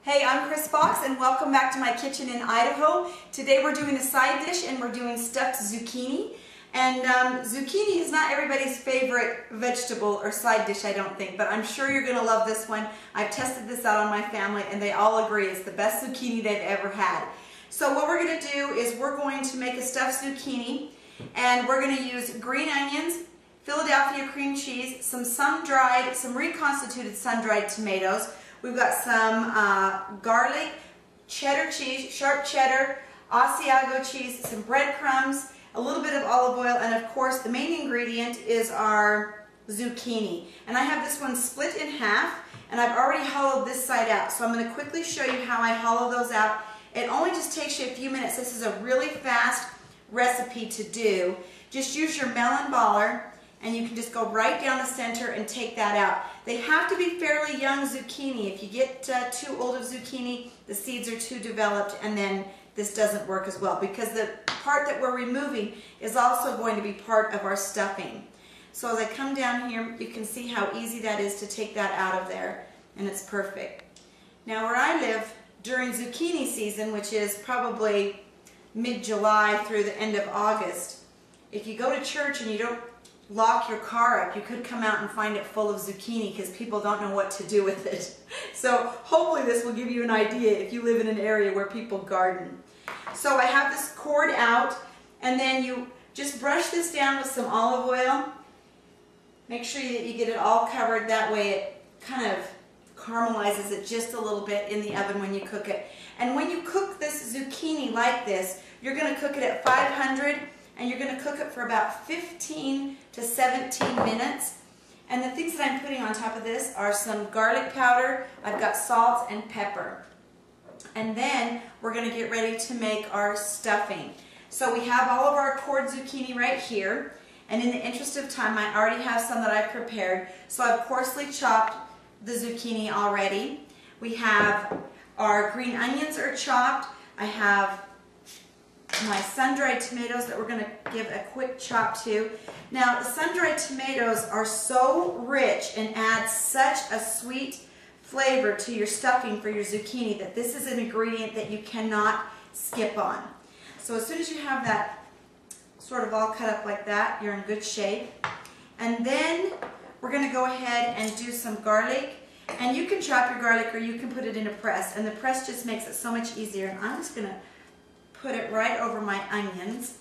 Hey, I'm Chris Fox and welcome back to my kitchen in Idaho. Today we're doing a side dish and we're doing stuffed zucchini. And zucchini is not everybody's favorite vegetable or side dish, I don't think, but I'm sure you're going to love this one. I've tested this out on my family and they all agree it's the best zucchini they've ever had. So what we're going to do is we're going to make a stuffed zucchini and we're going to use green onions, Philadelphia cream cheese, some reconstituted sun-dried tomatoes. We've got some garlic, cheddar cheese, sharp cheddar, Asiago cheese, some breadcrumbs, a little bit of olive oil, and of course the main ingredient is our zucchini. And I have this one split in half, and I've already hollowed this side out. So I'm going to quickly show you how I hollow those out. It only just takes you a few minutes. This is a really fast recipe to do. Just use your melon baller, and you can just go right down the center and take that out. They have to be fairly young zucchini. If you get too old of zucchini, the seeds are too developed, and then this doesn't work as well because the part that we're removing is also going to be part of our stuffing. So as I come down here, you can see how easy that is to take that out of there, and it's perfect. Now where I live, during zucchini season, which is probably mid-July through the end of August, if you go to church and you don't lock your car up, you could come out and find it full of zucchini because people don't know what to do with it. So hopefully this will give you an idea if you live in an area where people garden. So I have this cord out, and then you just brush this down with some olive oil. Make sure that you get it all covered. That way it kind of caramelizes it just a little bit in the oven when you cook it. And when you cook this zucchini like this, you're going to cook it at 500, and you're going to cook it for about 15 to 17 minutes. And the things that I'm putting on top of this are some garlic powder, I've got salt and pepper. And then we're going to get ready to make our stuffing. So we have all of our cord zucchini right here, and in the interest of time I already have some that I've prepared. So I've coarsely chopped the zucchini already. We have our green onions are chopped. I have my sun-dried tomatoes that we're going to give a quick chop to. Now the sun-dried tomatoes are so rich and add such a sweet flavor to your stuffing for your zucchini that this is an ingredient that you cannot skip on. So as soon as you have that sort of all cut up like that, you're in good shape. And then we're going to go ahead and do some garlic. And you can chop your garlic or you can put it in a press, and the press just makes it so much easier. And I'm just going to put it right over my onions,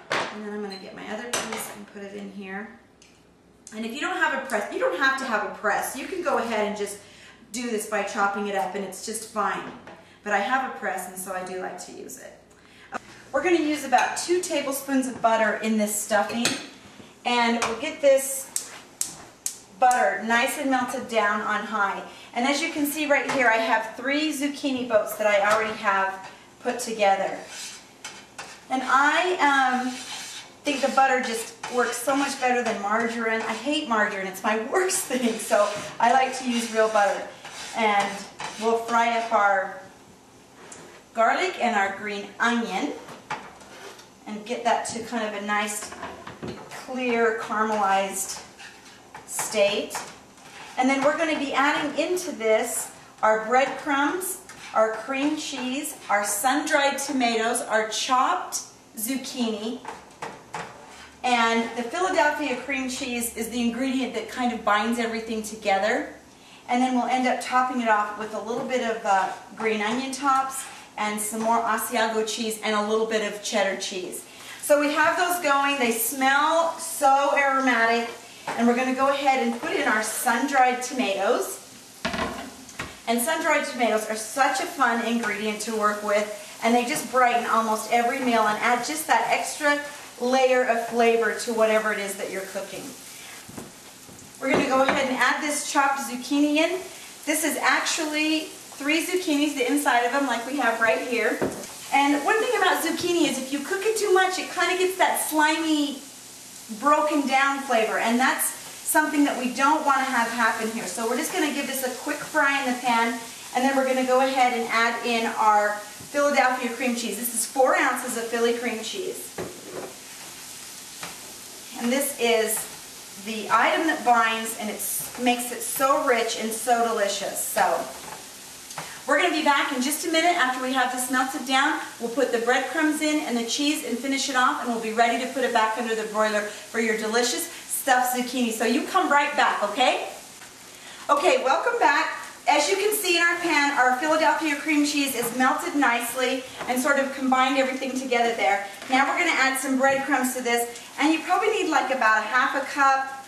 and then I'm going to get my other piece and put it in here. And if you don't have a press, you don't have to have a press. You can go ahead and just do this by chopping it up and it's just fine. But I have a press, and so I do like to use it. We're going to use about 2 tablespoons of butter in this stuffing, and we'll get this butter nice and melted down on high. And as you can see right here, I have 3 zucchini boats that I already have put together. And I think the butter just works so much better than margarine. I hate margarine, it's my worst thing, so I like to use real butter. And we'll fry up our garlic and our green onion and get that to kind of a nice clear caramelized state. And then we're going to be adding into this our breadcrumbs, our cream cheese, our sun-dried tomatoes, our chopped zucchini, and the Philadelphia cream cheese is the ingredient that kind of binds everything together. And then we'll end up topping it off with a little bit of green onion tops and some more Asiago cheese and a little bit of cheddar cheese. So we have those going. They smell so aromatic, and we're going to go ahead and put in our sun-dried tomatoes. And sun-dried tomatoes are such a fun ingredient to work with, and they just brighten almost every meal and add just that extra layer of flavor to whatever it is that you're cooking. We're going to go ahead and add this chopped zucchini in. This is actually 3 zucchinis, the inside of them, like we have right here. And one thing about zucchini is if you cook it too much, it kind of gets that slimy, broken down flavor, and that's something that we don't want to have happen here. So we're just going to give this a quick fry in the pan, and then we're going to go ahead and add in our Philadelphia cream cheese. This is 4 ounces of Philly cream cheese. And this is the item that binds, and it makes it so rich and so delicious. So We're going to be back in just a minute after we have this melted down. We'll put the breadcrumbs in and the cheese and finish it off, and we'll be ready to put it back under the broiler for your delicious stuffed zucchini. So you come right back, okay? Okay, welcome back. As you can see in our pan, our Philadelphia cream cheese is melted nicely and sort of combined everything together there. Now we're going to add some breadcrumbs to this, and you probably need like about 1/2 cup.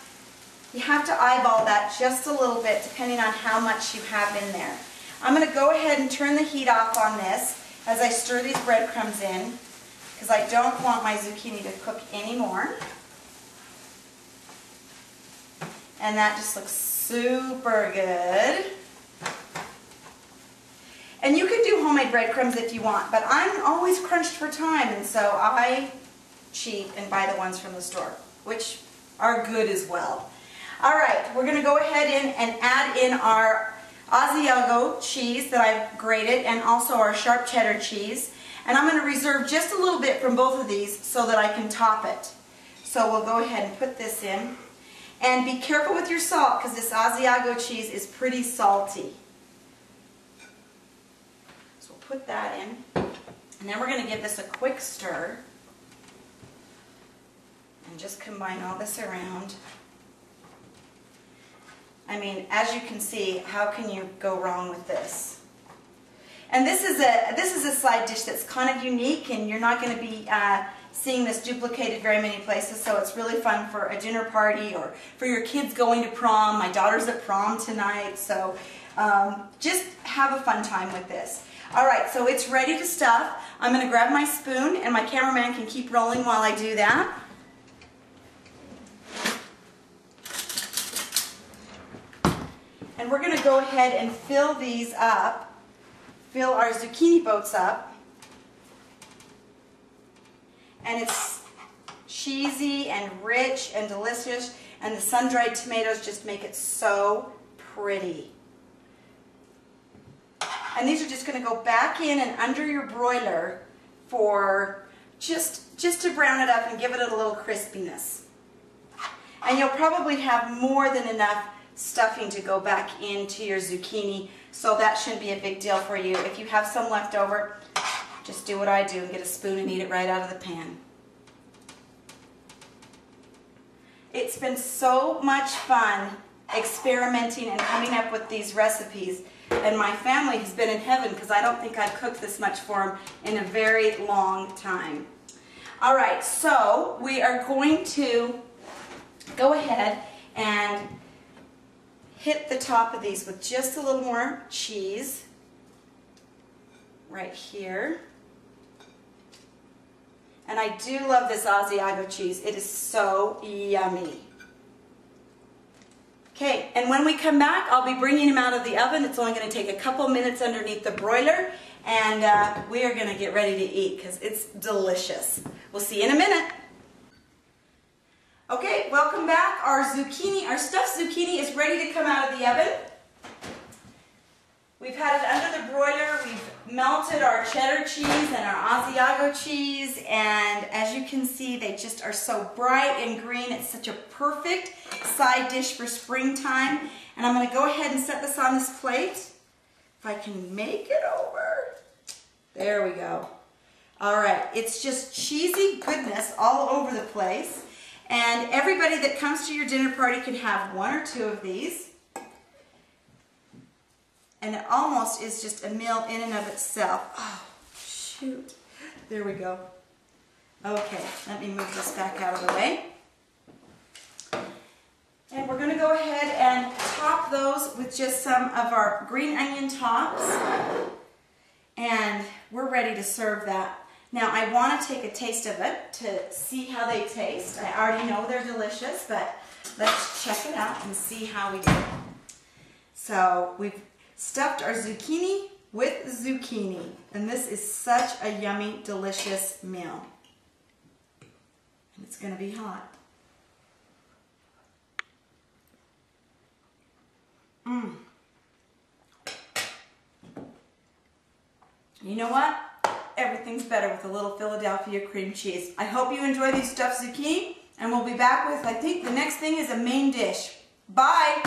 You have to eyeball that just a little bit depending on how much you have in there. I'm going to go ahead and turn the heat off on this as I stir these breadcrumbs in, because I don't want my zucchini to cook anymore. And that just looks super good. And you can do homemade breadcrumbs if you want, but I'm always crunched for time, and so I cheat and buy the ones from the store, which are good as well. All right, we're going to go ahead and add in our Asiago cheese that I've grated, and also our sharp cheddar cheese. And I'm going to reserve just a little bit from both of these so that I can top it. So we'll go ahead and put this in. And be careful with your salt, because this Asiago cheese is pretty salty. So we'll put that in. And then we're going to give this a quick stir. And just combine all this around. I mean, as you can see, how can you go wrong with this? And this is a side dish that's kind of unique, and you're not going to be seeing this duplicated very many places, so it's really fun for a dinner party or for your kids going to prom. My daughter's at prom tonight, so just have a fun time with this. All right, so it's ready to stuff. I'm going to grab my spoon, and my cameraman can keep rolling while I do that. And we're going to go ahead and fill these up, fill our zucchini boats up. And it's cheesy and rich and delicious, and the sun-dried tomatoes just make it so pretty. And these are just going to go back in and under your broiler for just to brown it up and give it a little crispiness. And you'll probably have more than enough stuffing to go back into your zucchini, so that shouldn't be a big deal for you. If you have some left over, just do what I do and get a spoon and eat it right out of the pan. It's been so much fun experimenting and coming up with these recipes, and my family has been in heaven, because I don't think I've cooked this much for them in a very long time. All right, so we are going to go ahead and hit the top of these with just a little more cheese right here. And I do love this Asiago cheese. It is so yummy. Okay, and when we come back, I'll be bringing them out of the oven. It's only going to take a couple minutes underneath the broiler, and we are going to get ready to eat, because it's delicious. We'll see you in a minute. Okay, welcome back. Our zucchini, our stuffed zucchini is ready to come out of the oven. We've had it under the broiler. We've melted our cheddar cheese and our Asiago cheese, and as you can see, they just are so bright and green. It's such a perfect side dish for springtime. And I'm going to go ahead and set this on this plate. If I can make it over. There we go. All right, it's just cheesy goodness all over the place. And everybody that comes to your dinner party can have 1 or 2 of these. And it almost is just a meal in and of itself. Oh, shoot. There we go. Okay, let me move this back out of the way. And we're going to go ahead and top those with just some of our green onion tops. And we're ready to serve that. Now, I want to take a taste of it to see how they taste. I already know they're delicious, but let's check it out and see how we do. So, we've stuffed our zucchini with zucchini, and this is such a yummy, delicious meal. And it's going to be hot. You know what? Everything's better with a little Philadelphia cream cheese. I hope you enjoy these stuffed zucchini, and we'll be back with, I think the next thing is a main dish. Bye!